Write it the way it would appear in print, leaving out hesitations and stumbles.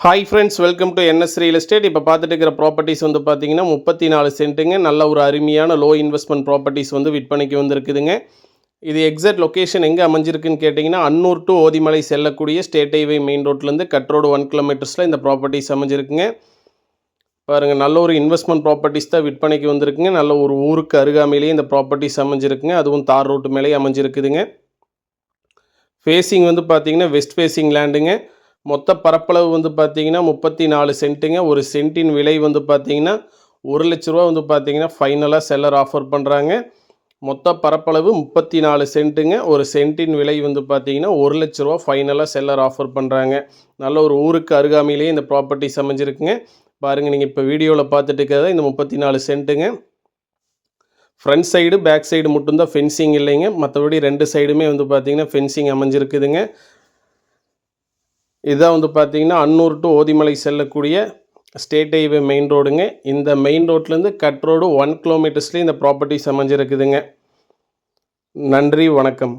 Hi friends, welcome to NS real estate. இப்போ பார்த்துட்டு இருக்கிற ப்ராப்பர்ட்டிஸ் வந்து பார்த்தீங்கன்னா 34 சென்ட்டுங்க. நல்ல ஒரு அருமையான லோ இன்வெஸ்ட்மெண்ட் ப்ராப்பர்ட்டிஸ் வந்து விற்பனைக்கு வந்துருக்குதுங்க. இது எக்ஸாக்ட் லொக்கேஷன் எங்கே அமைஞ்சிருக்குன்னு கேட்டிங்கன்னா, அன்னூர் டு ஓதிமலை செல்லக்கூடிய ஸ்டேட் ஹைவே மெயின் ரோட்லேருந்து கட் ரோடு 1 கிலோமீட்டர்ஸில் இந்த ப்ராப்பர்ட்டிஸ் அமைஞ்சிருக்குங்க. பாருங்கள், நல்ல ஒரு இன்வெஸ்ட்மெண்ட் ப்ராப்பர்ட்டிஸ் தான் விற்பனைக்கு வந்திருக்குங்க. நல்ல ஒரு ஊருக்கு அருகாமையிலேயே இந்த ப்ராப்பர்ட்டிஸ் அமைஞ்சிருக்குங்க. அதுவும் தார் ரோட்டு மேலேயே அமைஞ்சிருக்குதுங்க. ஃபேஸிங் வந்து பார்த்தீங்கன்னா வெஸ்ட் ஃபேஸிங் லேண்டுங்க. மொத்த பரப்பளவு வந்து பார்த்தீங்கன்னா 34 சென்ட்டுங்க. ஒரு சென்ட்டின் விலை வந்து பார்த்தீங்கன்னா 1 லட்ச ரூபா வந்து பார்த்தீங்கன்னா ஃபைனலாக செல்லர் ஆஃபர் பண்ணுறாங்க. மொத்த பரப்பளவு 34 சென்ட்டுங்க. ஒரு சென்ட்டின் விலை வந்து பார்த்தீங்கன்னா 1 லட்ச ரூபா ஃபைனலாக செல்லர் ஆஃபர் பண்ணுறாங்க. நல்ல ஒரு ஊருக்கு அருகாமையிலேயே இந்த ப்ராப்பர்ட்டிஸ் அமைஞ்சிருக்குங்க. பாருங்கள், நீங்கள் இப்போ வீடியோவில் பார்த்துட்டு இருக்கிறத இந்த 34 சென்ட்டுங்க. ஃப்ரண்ட் சைடு பேக் சைடு மட்டும்தான் ஃபென்சிங் இல்லைங்க. மற்றபடி 2 சைடுமே வந்து பார்த்தீங்கன்னா ஃபென்சிங் அமைஞ்சிருக்குதுங்க. இதுதான் வந்து பார்த்தீங்கன்னா அன்னூர் டு ஓதிமலை செல்லக்கூடிய ஸ்டேட் ஹைவே மெயின் ரோடுங்க. இந்த மெயின் ரோட்லேருந்து கட் ரோடு 1 கிலோமீட்டர்ஸ்லேயே இந்த ப்ராப்பர்ட்டிஸ் அமைஞ்சிருக்குதுங்க. நன்றி, வணக்கம்.